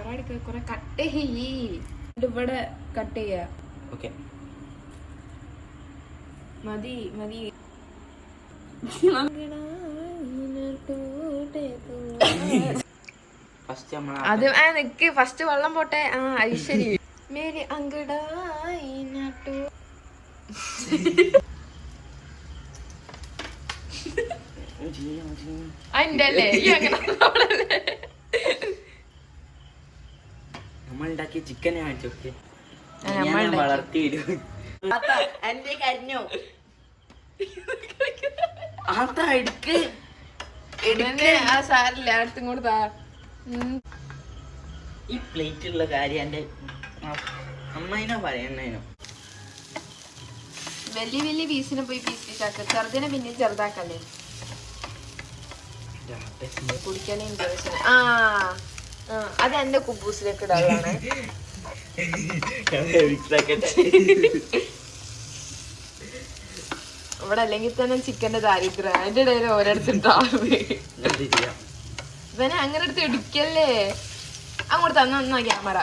കൊറേ കട്ട് ചെയ്യ്. ഇവിടെ കട്ട് ചെയ്യാ. ഓക്കെ മതി മതി. അത് നിക്ക് ഫസ്റ്റ് വെള്ളം പോട്ടെ. ആ ഐശ്വരി മേരി അങ്കടായി നട്ടു. അല്ലേ നമ്മളുണ്ടാക്കിയ ചിക്കനെ കാണിച്ചോക്കെ വളർത്തിയിടും. സാരില്ല അടുത്തും കൊടുത്താ. ഈ പ്ലേറ്റുള്ള കാര്യം എന്റെ അമ്മേനോ പറയണേനോ. വലിയ വലിയ പീസിനെ പോയി പീസാക്ക, ചെറുതിനെ പിന്നെ ചെറുതാക്കല്ലേ. കുടിക്കാനേ ഇൻട്രസ്റ്റ്. ആ അത് എന്റെ കുബൂസിലേക്ക് ഇടാനാണ്. ഇവിടെ അല്ലെങ്കിൽ തന്നെ ചിക്കന്റെ ദാരിദ്ര്യം. അതിന്റെ ഇടയിൽ ഓരോരുത്തരുണ്ടാവും. ഇവനെ അങ്ങനെ എടുത്ത് ഇടിക്കല്ലേ. അങ്ങോട്ട് തന്ന ക്യാമറ.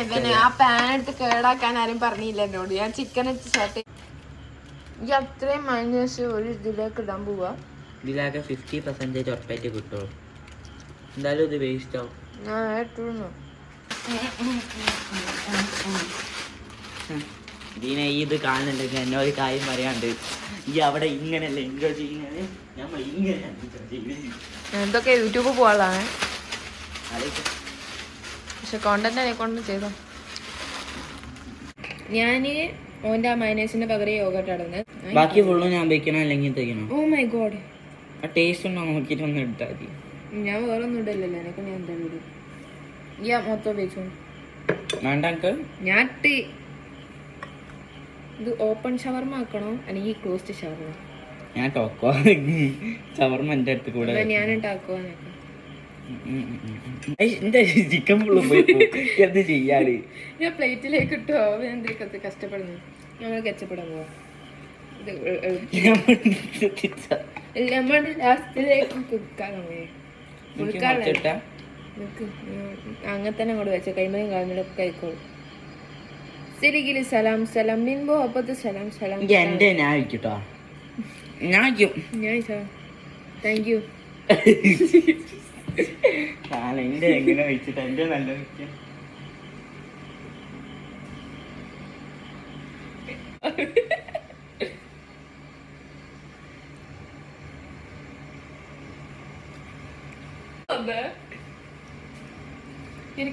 ഇവനെ ആ പാൻ എടുത്ത് കേടാക്കാൻ ആരും പറഞ്ഞില്ല എന്നോട്. ഞാൻ ചിക്കൻ എടുത്ത് സ്റ്റാർട്ട്. ഈ അത്രയും മൈനസ് ഒരു ഇതിലേക്ക് ഇടാൻ പോവാ. ഇതിലാകെ 50% ഉറപ്പായിട്ട് കിട്ടുള്ളൂ. എന്തായാലും ഇത് വേസ്റ്റ് ആവും. ഇതിനെ ഇത് കാണുന്നുണ്ടെങ്കിൽ എന്നൊരു കാര്യം പറയാണ്ട്. ഈ അവിടെ ഇങ്ങനെയല്ല എൻജോയ് ചെയ്യുന്നത്, നമ്മൾ ഇങ്ങനെയാണ് എൻജോയ് ചെയ്യുന്നത്. എന്തൊക്കെ യൂട്യൂബ് പോകാനുള്ളതാണ്. പക്ഷെ കോണ്ടന്റ് കൊണ്ട് ചെയ്തോ. ഞാന് ഓന്റെ ആ മൈനസിന്റെ പകരം യോഗട്ട് ഇടുന്നത്. ബാക്കി ഫുള്ളും ഞാൻ വെക്കണം അല്ലെങ്കിൽ തയ്ക്കണം. Oh my god. ആ ടേസ്റ്റ് ഉണ്ടോ നോക്കിട്ട് ഒന്ന് ഇട്ടാൽ മതി. ഞാൻ വേറെ ഒന്നും ഇടല്ലോ. എനക്ക് ഞാൻ എന്താ ഇടും. ഈ മൊത്തം വെച്ചോ. വേണ്ട ഞാൻ ഇത് ഓപ്പൺ ഷവർമ ആക്കണോ അല്ലെങ്കിൽ ക്ലോസ്ഡ് ഷവർമ? ഞാൻ ടോക്കോ ഷവർമ എന്റെ അടുത്ത് കൂടെ ഞാൻ ടാക്കോ. എന്താ ചിക്കൻ ഫുള്ള് പോയി എന്ത് ചെയ്യാറ്? ഞാൻ പ്ലേറ്റിലേക്ക് ഇട്ടോ. എന്തൊക്കെ കഷ്ടപ്പെടുന്നു. ഞങ്ങൾ കച്ചപ്പെടാൻ പോവാ. ലാസ്റ്റിലേക്ക് അങ്ങനെ തന്നെ അങ്ങോട്ട് വെച്ച കൈമയും കാൽമലൊക്കെ കഴിക്കോളൂ. ശരിക്കും സലാം സലാം മിൻബോ അപ്പത്ത് സലാം സലാം. എന്റെ ഞാൻ വയ്ക്കട്ടോ. ഞാൻ താങ്ക് യു. എന്റെ എങ്ങനെ വെച്ചിട്ട് എന്റെ നല്ല വയ്ക്കാം.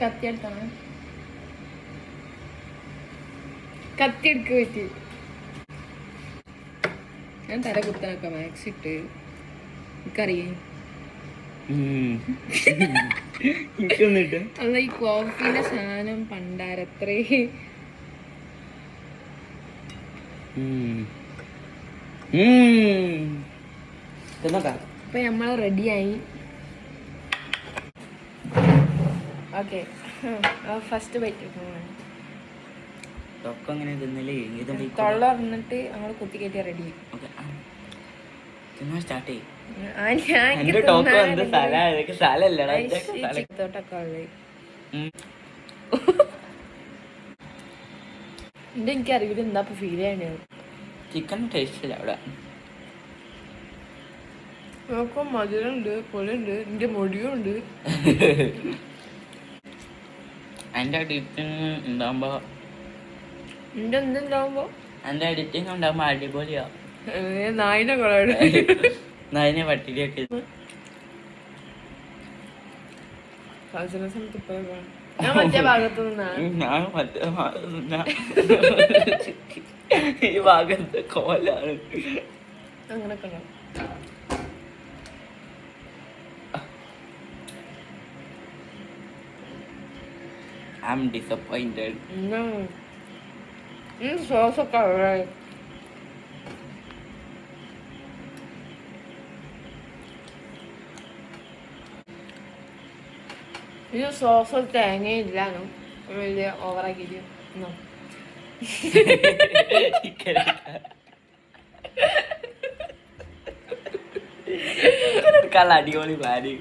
കത്തി എടുത്താണ്. കത്തി എടുക്ക പറ്റി. ഞാൻ തല കുത്താനൊക്കെ മാക്സ് ഇട്ട് എനിക്കറിയാം. അല്ല ഈ കോഫിന്റെ സാധനം പണ്ടാരത്രേ. അപ്പൊ നമ്മള് റെഡിയായി. ഓക്കെ ഫസ്റ്റ് ബൈറ്റ് തൊള്ള ഇറന്നിട്ട് നമ്മൾ കുത്തി കയറ്റിയ റെഡി. സ്റ്റാർട്ട് ചെയ്യും. എനിക്കറിയില്ല എന്താ ഫീൽ ചെയ്യണേ. ചിക്കൻ ടേസ്റ്റ് ഇല്ല അവിടെ. നോക്കും മധുരമുണ്ട്, പൊലുണ്ട്, എന്റെ മുടിയും ഉണ്ട്. എന്റെ എഡിറ്റിംഗ് ഉണ്ടാവുമ്പോ അടിപൊളിയാ. നായിനെ കളയുടെ നായിനെ പട്ടിരിയൊക്കെ. ഞാൻ മറ്റേ ഭാഗത്തു നിന്നാണ്. ഞാൻ മറ്റേ ഭാഗത്തുനിന്നാ. ഈ ഭാഗത്ത് കോലാണ്. അങ്ങനൊക്കെ ഉണ്ടോ? I'm disappointed. സോസൊക്കെ ഇത് സോസ് തേങ്ങയില്ലാന്നും വലിയ ഓവറാക്കിയിട്ട് അടിപൊളി പാല്.